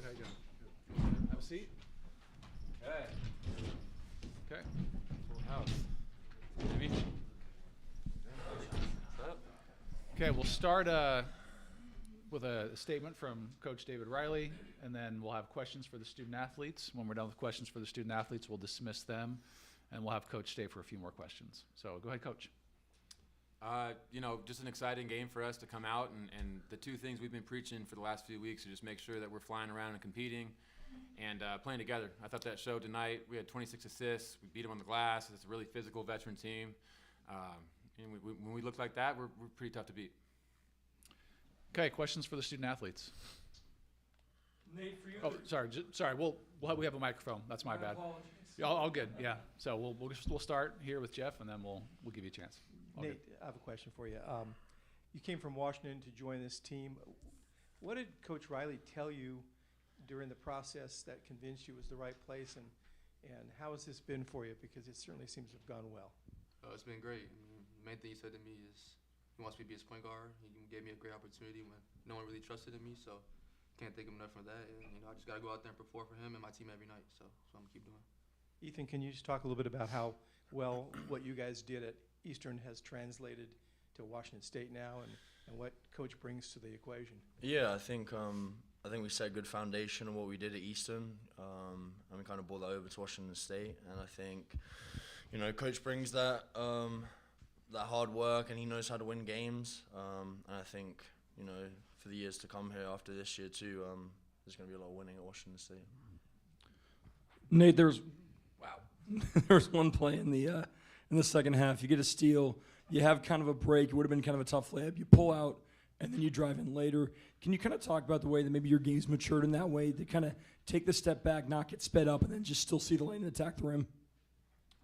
How you doing? Have a seat. Okay. Okay. Full house. Jimmy. What's up? Okay, we'll start with a statement from Coach David Riley, and then we'll have questions for the student athletes. When we're done with questions for the student athletes, we'll dismiss them, and we'll have Coach stay for a few more questions. So go ahead, Coach. Just an exciting game for us to come out, and the two things we've been preaching for the last few weeks are just make sure that we're flying around and competing and playing together. I thought that showed tonight. We had 26 assists. We beat them on the glass. It's a really physical veteran team. And when we look like that, we're pretty tough to beat. Okay, questions for the student athletes. Nate, for you. Oh, sorry. We have a microphone. That's my bad. Apologies. Yeah, all good. Yeah. So we'll start here with Jeff, and then we'll give you a chance. All Nate, good. I have a question for you. You came from Washington to join this team. What did Coach Riley tell you during the process that convinced you it was the right place, and how has this been for you? Because it certainly seems to have gone well. It's been great. I mean, the main thing he said to me is he wants me to be his point guard. He gave me a great opportunity when no one really trusted in me, so can't thank him enough for that. And I just got to go out there and perform for him and my team every night. So that's what I'm gonna keep doing. Ethan, can you just talk a little bit about how well what you guys did at Eastern has translated to Washington State now, and what Coach brings to the equation? Yeah, I think we set a good foundation on what we did at Eastern, and we kind of brought that over to Washington State. And I think, Coach brings that hard work, and he knows how to win games. And I think, for the years to come here after this year too, there's going to be a lot of winning at Washington State. Nate, there's one play in the second half. You get a steal. You have kind of a break. It would have been kind of a tough layup. You pull out, and then you drive in later. Can you kind of talk about the way that maybe your game's matured in that way, to kind of take the step back, not get sped up, and then just still see the lane and attack the rim?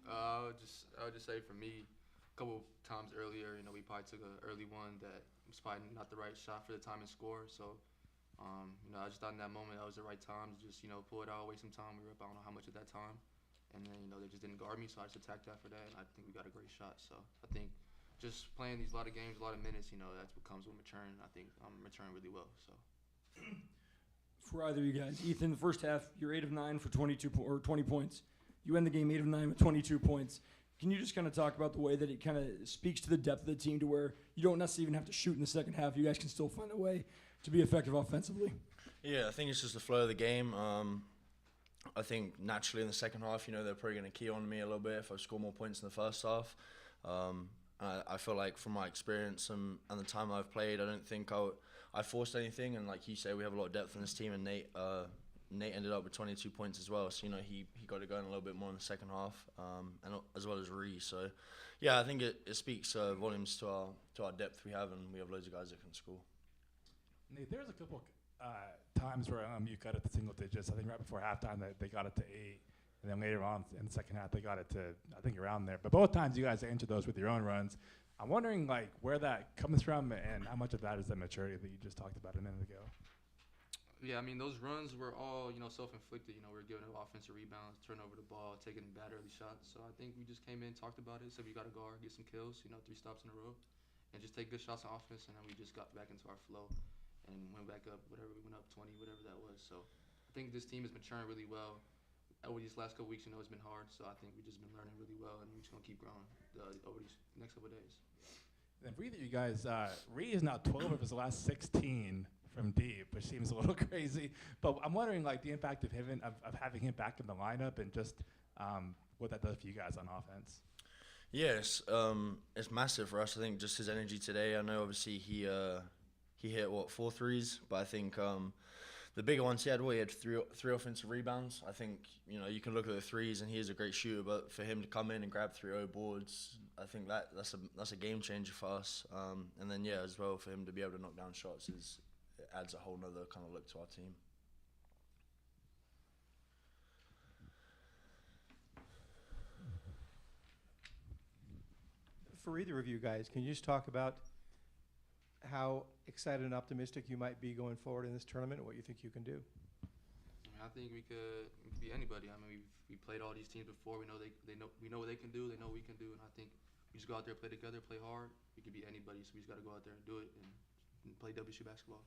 I would just say for me, a couple times earlier, we probably took an early one that was probably not the right shot for the time and score. So, I just thought in that moment that was the right time to just pull it out, waste some time. We were up I don't know how much at that time. And then, they just didn't guard me, so I just attacked that for that, and I think we got a great shot. So I think just playing these lot of games, a lot of minutes, that's what comes with maturing. I think I'm maturing really well. So For either of you guys, Ethan, the first half, you're 8 of 9 for 20 points. You end the game 8 of 9 with 22 points. Can you just kind of talk about the way that it kind of speaks to the depth of the team, to where you don't necessarily even have to shoot in the second half? You guys can still find a way to be effective offensively. Yeah, I think it's just the flow of the game. I think naturally in the second half, they're probably going to key on me a little bit if I score more points in the first half. I feel like from my experience and the time I've played, I don't think I forced anything. And like you say, we have a lot of depth in this team, and Nate ended up with 22 points as well. So, he got it going a little bit more in the second half, and as well as Ree. So, yeah, I think it speaks volumes to our depth we have, and we have loads of guys that can score. Nate, there's a couple times where you got it to single digits. I think right before halftime they got it to 8, and then later on in the second half they got it to, I think, around there. But both times you guys entered those with your own runs. I'm wondering where that comes from, and how much of that is the maturity that you just talked about a minute ago. yeah, I mean those runs were all self-inflicted. We were giving up offensive rebounds, turning over the ball, taking bad early shots. So I think we just came in, talked about it, said we got to guard, get some kills, 3 stops in a row, and just take good shots on offense. And then we just got back into our flow and went back up, we went up 20, whatever that was. So I think this team is maturing really well. Over these last couple weeks, it's been hard. So I think we've just been learning really well, and we're just going to keep growing over these next couple of days. And for either of you guys, Ree is now 12 of his last 16 from deep, which seems a little crazy. But I'm wondering, the impact of having him back in the lineup, and just what that does for you guys on offense. Yes, it's massive for us. I think just his energy today. I know obviously he hit 4 threes, but I think the bigger ones he had three offensive rebounds. I think you can look at the threes, and he is a great shooter, but for him to come in and grab 3 boards, I think that's a game changer for us. And then as well for him to be able to knock down shots it adds a whole nother kind of look to our team. For either of you guys, can you just talk about how excited and optimistic you might be going forward in this tournament, and what you think you can do? I think we could be anybody. I mean, we played all these teams before. We know we know what they can do. They know what we can do, and I think we just go out there, play together, play hard. We could be anybody, so we just got to go out there and do it and play WSU basketball.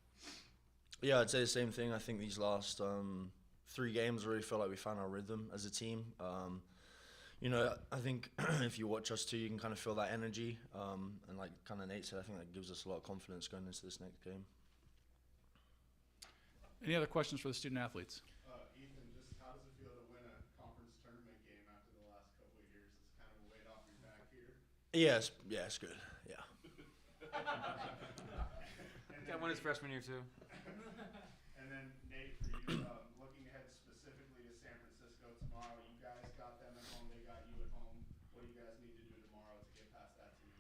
Yeah, I'd say the same thing. I think these last 3 games, I really feel like we found our rhythm as a team. I think if you watch us too, you can kind of feel that energy. And like kind of Nate said, I think that gives us a lot of confidence going into this next game. Any other questions for the student athletes? Ethan, just how does it feel to win a conference tournament game after the last couple of years? It's kind of a weight off your back here. Yeah, it's good. Yeah. Got one his freshman year too. And then Nate, for you, looking ahead specifically to San Francisco tomorrow, you guys got them at home, they got you at home. What do you guys need to do tomorrow to get past that team?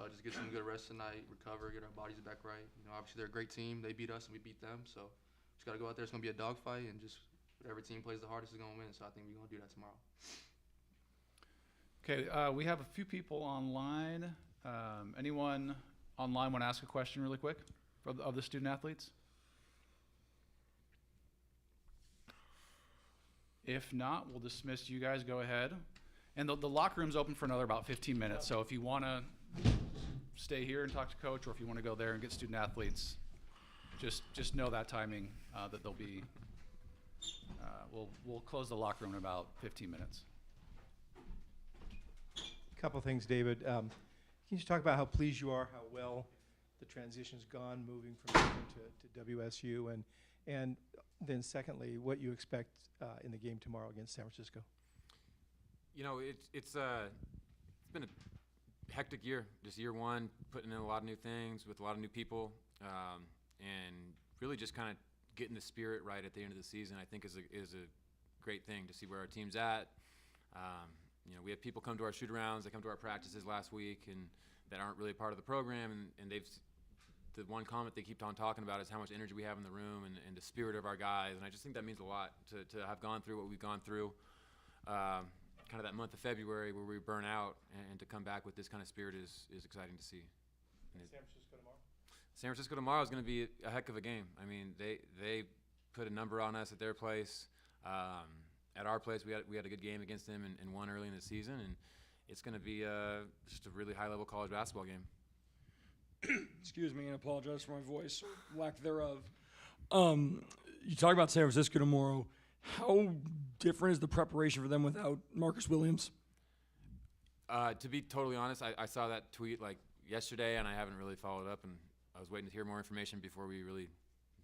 Just get some good rest tonight, recover, get our bodies back right. Obviously they're a great team. They beat us and we beat them, so just got to go out there. It's going to be a dogfight, and just whatever team plays the hardest is going to win. So I think we're going to do that tomorrow. Okay, we have a few people online. Anyone online want to ask a question really quick of the student athletes? If not, we'll dismiss you guys. Go ahead. And the locker room's open for another about 15 minutes. So if you want to stay here and talk to coach, or if you want to go there and get student athletes, just know that timing that they'll be. We'll close the locker room in about 15 minutes. Couple things, David. Can you just talk about how pleased you are, how well the transition's gone, moving from Akron to WSU, and then secondly, what you expect in the game tomorrow against San Francisco? It's been a hectic year. Just year one, putting in a lot of new things with a lot of new people, and really just kind of getting the spirit right at the end of the season. I think is a great thing to see where our team's at. We have people come to our shoot-arounds, they come to our practices last week, and that aren't really part of the program, and the one comment they keep on talking about is how much energy we have in the room and the spirit of our guys, and I just think that means a lot to have gone through what we've gone through, kind of that month of February where we burn out, and to come back with this kind of spirit is exciting to see. San Francisco tomorrow? San Francisco tomorrow is going to be a heck of a game. I mean, they put a number on us at their place. At our place, we had a good game against them and won early in the season, and it's going to be just a really high-level college basketball game. Excuse me, and apologize for my voice or lack thereof. You talk about San Francisco tomorrow. How different is the preparation for them without Marcus Williams? To be totally honest, I saw that tweet like yesterday, and I haven't really followed up, and I was waiting to hear more information before we really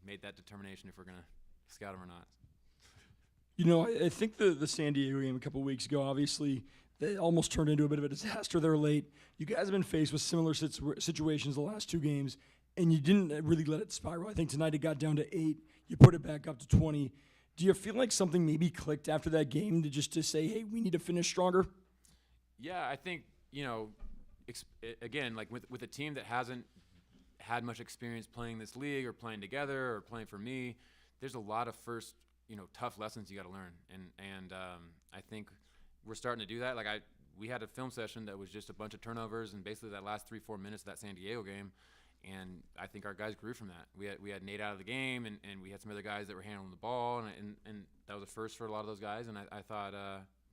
made that determination if we're going to scout him or not. I think the San Diego game a couple weeks ago, obviously, they almost turned into a bit of a disaster. They're late. You guys have been faced with similar situations the last 2 games, and you didn't really let it spiral. I think tonight it got down to 8. You put it back up to 20. Do you feel like something maybe clicked after that game to say, hey, we need to finish stronger? Yeah, I think, again, like with a team that hasn't had much experience playing this league or playing together or playing for me, there's a lot of first, tough lessons you got to learn. And I think we're starting to do that. Like we had a film session that was just a bunch of turnovers and basically that last 3-4 minutes of that San Diego game. And I think our guys grew from that. We had Nate out of the game, and we had some other guys that were handling the ball, and that was a first for a lot of those guys. And I thought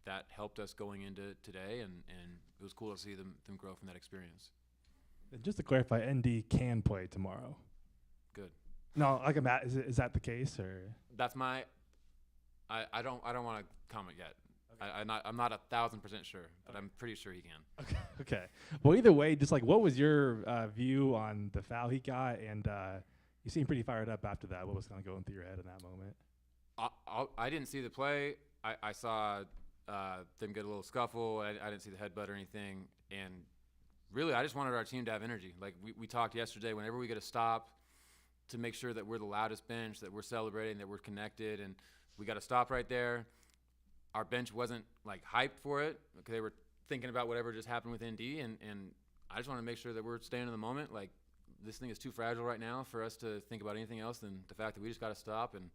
that helped us going into today, and it was cool to see them grow from that experience. And just to clarify, ND can play tomorrow. Good. No, like is that the case or? That's my. I don't want to comment yet. Okay. I'm not 1,000% sure, but I'm pretty sure he can. Okay. Well, either way, just like what was your view on the foul he got, and you seemed pretty fired up after that. What was kind of going through your head in that moment? I didn't see the play. I saw them get a little scuffle. I didn't see the headbutt or anything, and really, I just wanted our team to have energy. Like we talked yesterday, whenever we get a stop, to make sure that we're the loudest bench, that we're celebrating, that we're connected, and we got to stop right there. Our bench wasn't like hyped for it because they were thinking about whatever just happened with ND, and I just want to make sure that we're staying in the moment. Like this thing is too fragile right now for us to think about anything else than the fact that we just got to stop. And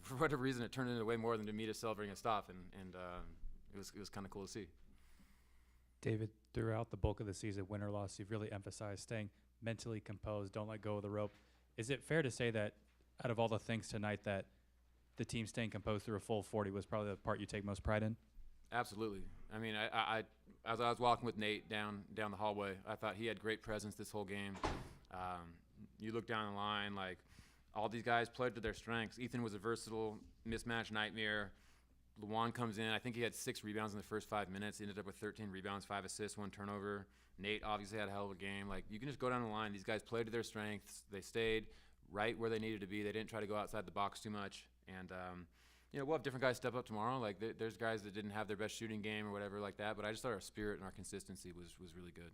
for whatever reason, it turned into way more than to me just celebrating a stop, and it was kind of cool to see. David, throughout the bulk of the season, win or loss, you've really emphasized staying mentally composed, don't let go of the rope. Is it fair to say that out of all the things tonight that the team staying composed through a full 40 was probably the part you take most pride in? Absolutely. I mean, I as I was walking with Nate down the hallway, I thought he had great presence this whole game. You look down the line, like all these guys played to their strengths. Ethan was a versatile mismatch nightmare. Luwan comes in. I think he had 6 rebounds in the first 5 minutes. He ended up with 13 rebounds, 5 assists, 1 turnover. Nate obviously had a hell of a game. Like, you can just go down the line. These guys played to their strengths. They stayed right where they needed to be. They didn't try to go outside the box too much. And, we'll have different guys step up tomorrow. Like, there's guys that didn't have their best shooting game or whatever like that. But I just thought our spirit and our consistency was really good.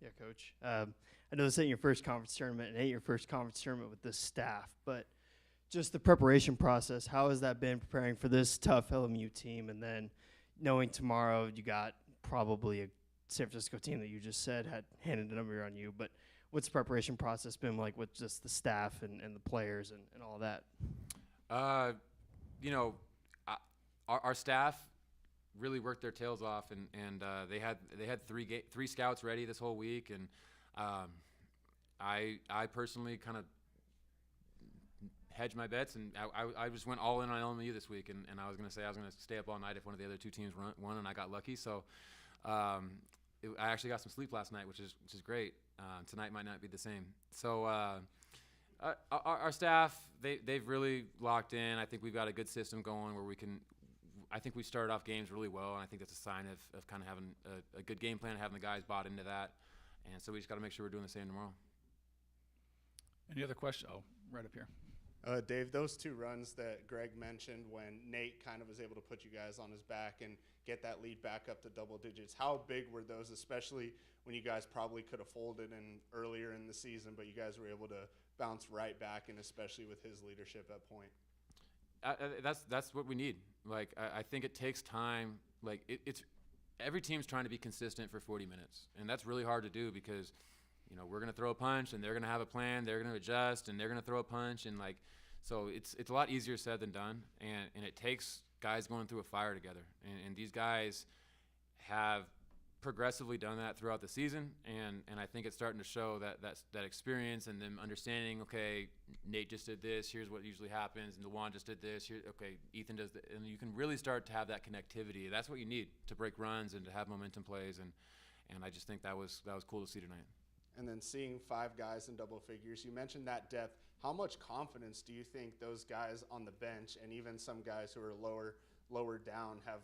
Yeah, Coach. I know this ain't your first conference tournament, and ain't your first conference tournament with this staff, but just the preparation process, how has that been preparing for this tough LMU team? And then knowing tomorrow you got probably a San Francisco team that you just said had handed a number on you, but what's the preparation process been like with just the staff and the players and all that? Our staff really worked their tails off, and they had 3 scouts ready this whole week, and I personally kind of hedged my bets, and I just went all in on LMU this week, and I was going to say I was going to stay up all night if one of the other 2 teams won, and I got lucky. So I actually got some sleep last night, which is great. Tonight might not be the same. So our staff, they've really locked in. I think we've got a good system going where we can. I think we started off games really well, and I think that's a sign of kind of having a good game plan, having the guys bought into that. And so we just got to make sure we're doing the same tomorrow. Any other questions? Oh, right up here. Dave, those 2 runs that Greg mentioned when Nate kind of was able to put you guys on his back and get that lead back up to double digits, how big were those, especially when you guys probably could have folded in earlier in the season, but you guys were able to bounce right back, and especially with his leadership at point? That's what we need. Like, I think it takes time. Like, it's every team's trying to be consistent for 40 minutes, and that's really hard to do because – we're going to throw a punch, and they're going to have a plan. They're going to adjust, and they're going to throw a punch. And, so it's a lot easier said than done. And it takes guys going through a fire together. And these guys have progressively done that throughout the season. And I think it's starting to show that experience and them understanding, okay, Nate just did this. Here's what usually happens. And DeJuan just did this. Okay, Ethan does that. And you can really start to have that connectivity. That's what you need to break runs and to have momentum plays. And I just think that was cool to see tonight. And then seeing 5 guys in double figures, you mentioned that depth. How much confidence do you think those guys on the bench and even some guys who are lower down have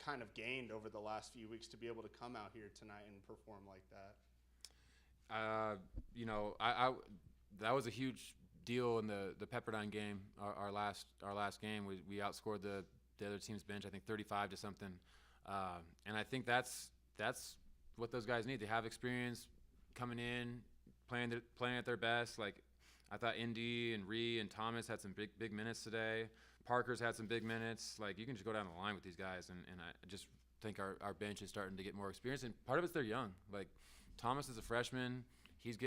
kind of gained over the last few weeks to be able to come out here tonight and perform like that? That was a huge deal in the Pepperdine game. Our last game, we outscored the other team's bench, I think 35 to something. And I think that's what those guys need. They have experience coming in, playing at their best. Like, I thought Indy and Ree and Thomas had some big minutes today. Parker's had some big minutes. Like, you can just go down the line with these guys, and I just think our bench is starting to get more experience. And part of it's they're young. Like, Thomas is a freshman. He's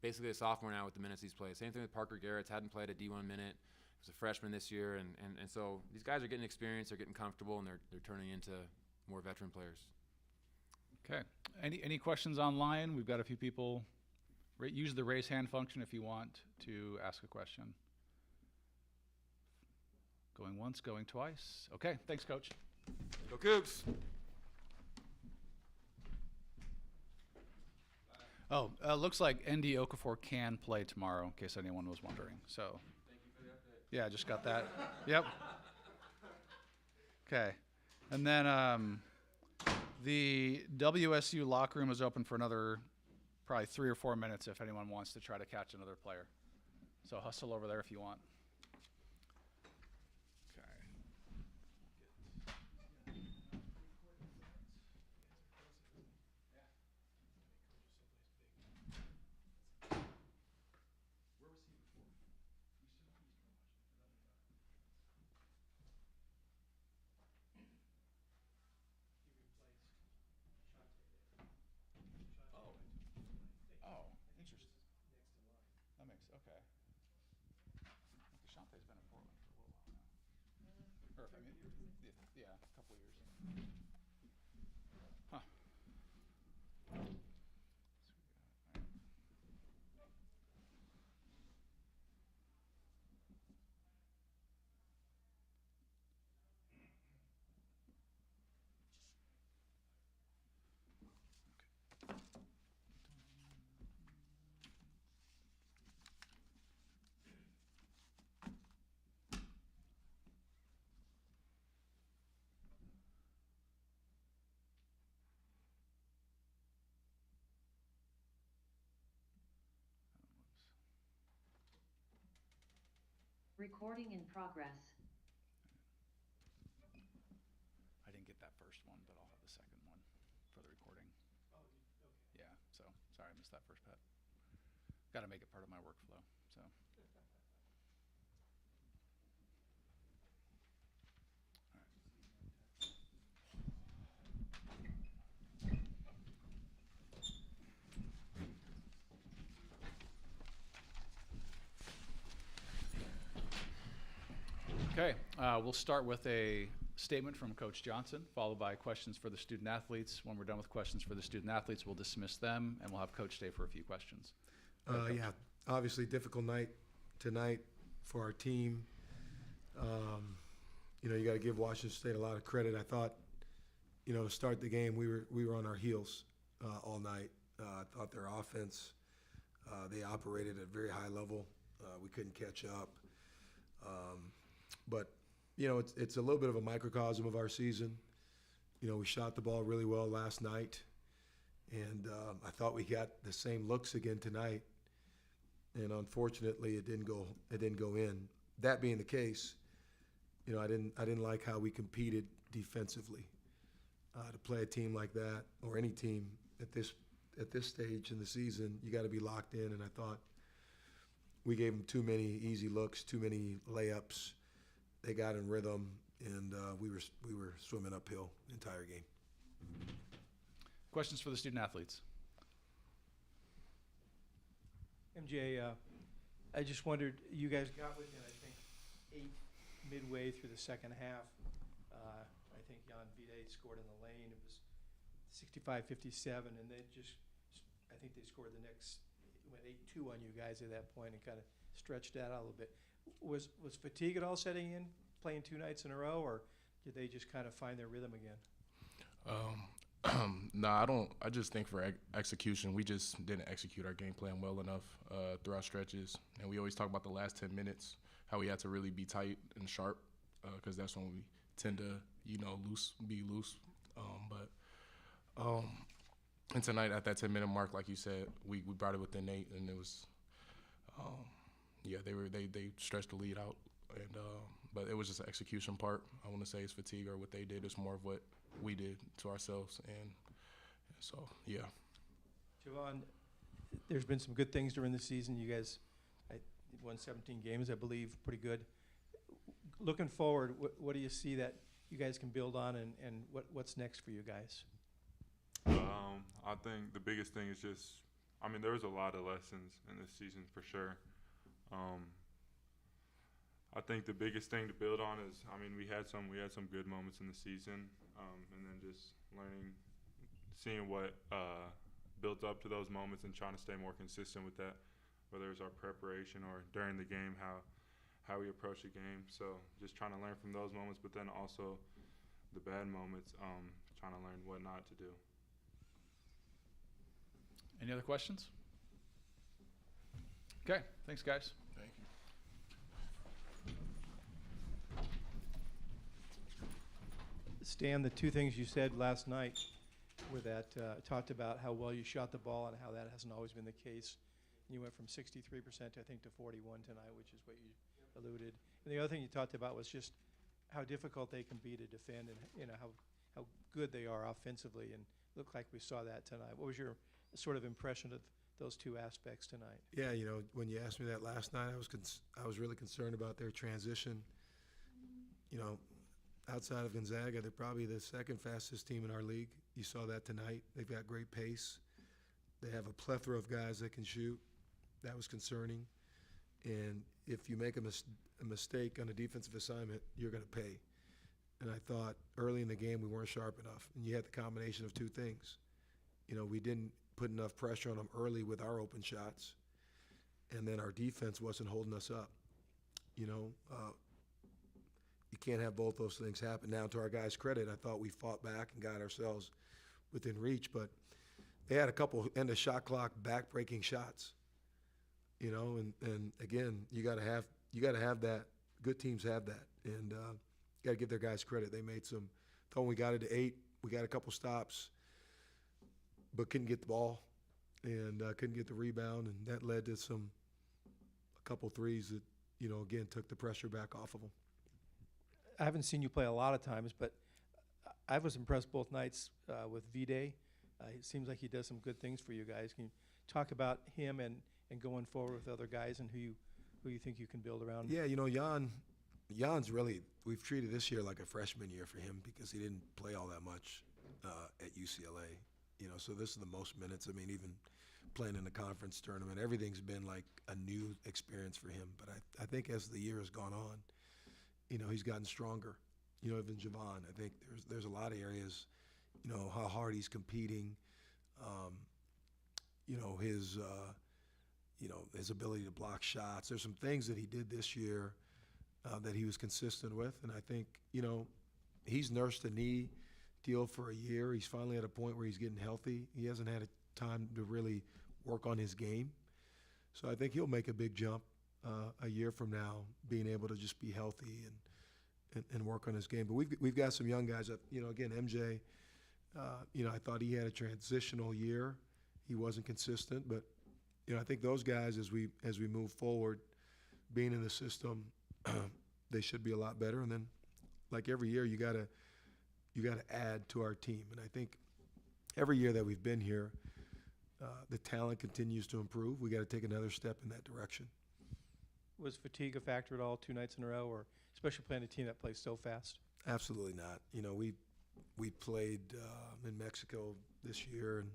basically a sophomore now with the minutes he's played. Same thing with Parker Garrett's hadn't played a D1 minute. He was a freshman this year, and so these guys are getting experience. They're getting comfortable, and they're turning into more veteran players. Okay. Any questions online? We've got a few people. Use the raise hand function if you want to ask a question. Going once, going twice. Okay, thanks, Coach. Go Cougs. Oh, looks like ND Okafor can play tomorrow, in case anyone was wondering. So, Thank you for the update. yeah, just got that. Yep. Okay, and then the WSU locker room is open for another probably 3 or 4 minutes if anyone wants to try to catch another player. So hustle over there if you want. Okay. Shantae's been in Portland for a little while now. Or, I mean, yeah, a couple of years. Huh. Recording in progress. I didn't get that first one, but I'll have the second one for the recording. Oh, okay. Yeah, so sorry I missed that first part. Got to make it part of my workflow. So. Okay, we'll start with a statement from Coach Johnson, followed by questions for the student athletes. When we're done with questions for the student athletes, we'll dismiss them, and we'll have Coach stay for a few questions. Yeah, obviously difficult night tonight for our team. You got to give Washington State a lot of credit. I thought, to start the game, we were on our heels all night. I thought their offense, they operated at a very high level. We couldn't catch up. But it's a little bit of a microcosm of our season. We shot the ball really well last night, and I thought we got the same looks again tonight. And unfortunately, it didn't go in. That being the case, I didn't like how we competed defensively. To play a team like that, or any team at this stage in the season, you got to be locked in. And I thought we gave them too many easy looks, too many layups. They got in rhythm, and we were swimming uphill the entire game. Questions for the student athletes? MJ, I just wondered, you guys got within, I think, 8 midway through the second half. I think Jan Vide scored in the lane. It was 65-57, and they I think they scored the next, went 8-2 on you guys at that point and kind of stretched that out a little bit. Was fatigue at all setting in, playing 2 nights in a row, or did they just kind of find their rhythm again? No, I don't. I just think for execution, we just didn't execute our game plan well enough throughout stretches. And we always talk about the last 10 minutes, how we had to really be tight and sharp, because that's when we tend to, be loose. And tonight at that 10-minute mark, like you said, we brought it within 8, and it was, they stretched the lead out, and but it was just an execution part. I want to say it's fatigue or what they did. It's more of what we did to ourselves, and so yeah. Javon, there's been some good things during the season. You guys won 17 games, I believe, pretty good. Looking forward, what do you see that you guys can build on, and what's next for you guys? I think the biggest thing is just, there was a lot of lessons in this season for sure. I think the biggest thing to build on is, we had some good moments in the season, and then just seeing what built up to those moments and trying to stay more consistent with that, whether it's our preparation or during the game, how we approach the game. So just trying to learn from those moments, but then also the bad moments, trying to learn what not to do. Any other questions? Okay, thanks, guys. Thank you. Stan, the 2 things you said last night were that talked about how well you shot the ball and how that hasn't always been the case. And you went from 63% I think to 41 tonight, which is what you alluded. And the other thing you talked about was just how difficult they can be to defend, and how good they are offensively, and looked like we saw that tonight. What was your sort of impression of those 2 aspects tonight? Yeah, when you asked me that last night, I was really concerned about their transition. Outside of Gonzaga, they're probably the second fastest team in our league. You saw that tonight. They've got great pace. They have a plethora of guys that can shoot. That was concerning. And if you make a mistake on a defensive assignment, you're going to pay. And I thought early in the game we weren't sharp enough. And you had the combination of 2 things. We didn't put enough pressure on them early with our open shots, and then our defense wasn't holding us up. You can't have both those things happen. Now, to our guys' credit, I thought we fought back and got ourselves within reach, but they had a couple end of shot clock back-breaking shots. And again, you got to have that. Good teams have that, and got to give their guys credit. They made some. Thought when we got it to 8, we got a couple stops, but couldn't get the ball and couldn't get the rebound, and that led to a couple threes that again, took the pressure back off of them. I haven't seen you play a lot of times, but I was impressed both nights with V-Day. It seems like he does some good things for you guys. Can you talk about him and going forward with other guys and who you think you can build around? Yeah, Jan's really, we've treated this year like a freshman year for him because he didn't play all that much at UCLA. So this is the most minutes. I mean, even playing in the conference tournament, everything's been like a new experience for him. But I think as the year has gone on, he's gotten stronger. Even Javon, I think there's a lot of areas, how hard he's competing, his ability to block shots. There's some things that he did this year that he was consistent with, and I think, he's nursed a knee deal for a year. He's finally at a point where he's getting healthy. He hasn't had a time to really work on his game. So I think he'll make a big jump a year from now, being able to just be healthy and work on his game. But we've got some young guys that, again, MJ, I thought he had a transitional year. He wasn't consistent, but I think those guys, as we move forward, being in the system, they should be a lot better. And then, like every year, you gotta add to our team. And I think every year that we've been here, the talent continues to improve. We got to take another step in that direction. Was fatigue a factor at all 2 nights in a row, or especially playing a team that plays so fast? Absolutely not. We played in Mexico this year, and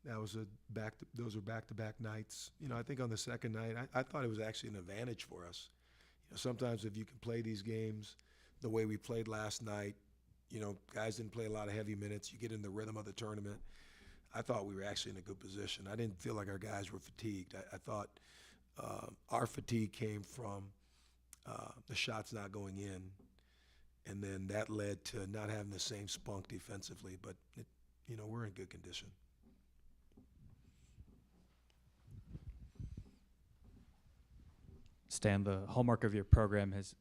that was those were back-to-back nights. I think on the second night, I thought it was actually an advantage for us. Sometimes if you can play these games the way we played last night, guys didn't play a lot of heavy minutes. You get in the rhythm of the tournament. I thought we were actually in a good position. I didn't feel like our guys were fatigued. I thought our fatigue came from the shots not going in, and then that led to not having the same spunk defensively. But, we're in good condition. Stan, the hallmark of your program has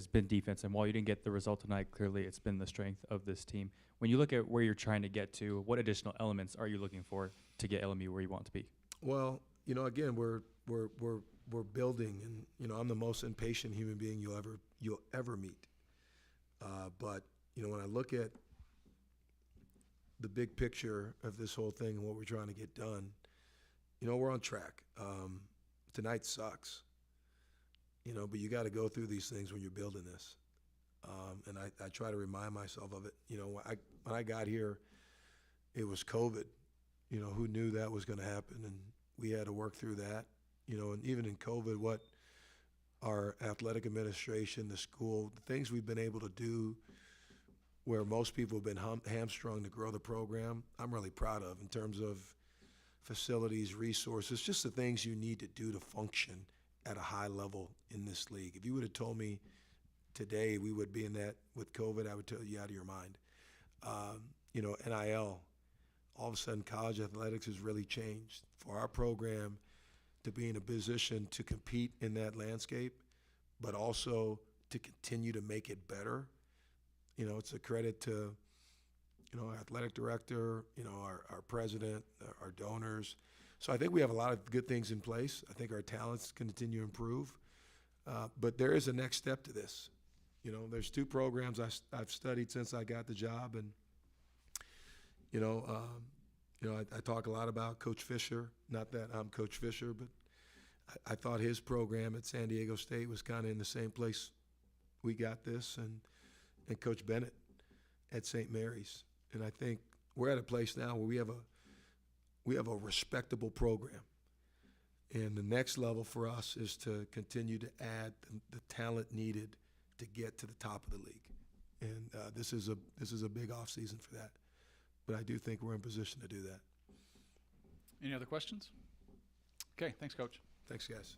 been defense, and while you didn't get the result tonight, clearly it's been the strength of this team. When you look at where you're trying to get to, what additional elements are you looking for to get LMU where you want to be? Well, again, we're building, and I'm the most impatient human being you'll ever meet. But when I look at the big picture of this whole thing and what we're trying to get done, we're on track. Tonight sucks. But you got to go through these things when you're building this. And I try to remind myself of it. When I got here, it was COVID. Who knew that was going to happen? And we had to work through that. And even in COVID, what our athletic administration, the school, the things we've been able to do where most people have been hamstrung to grow the program, I'm really proud of in terms of facilities, resources, just the things you need to do to function at a high level in this league. If you would have told me today we would be in that with COVID, I would tell you out of your mind. NIL, all of a sudden college athletics has really changed. For our program to be in a position to compete in that landscape, but also to continue to make it better, it's a credit to, our athletic director, our president, our donors. So I think we have a lot of good things in place. I think our talents continue to improve. But there is a next step to this. There's 2 programs I've studied since I got the job. And, I talk a lot about Coach Fisher. Not that I'm Coach Fisher, but I thought his program at San Diego State was kind of in the same place we got this. And Coach Bennett at St. Mary's. And I think we're at a place now where we have a respectable program. And the next level for us is to continue to add the talent needed to get to the top of the league. And this is a big offseason for that. But I do think we're in position to do that. Any other questions? Okay, thanks, Coach. Thanks, guys.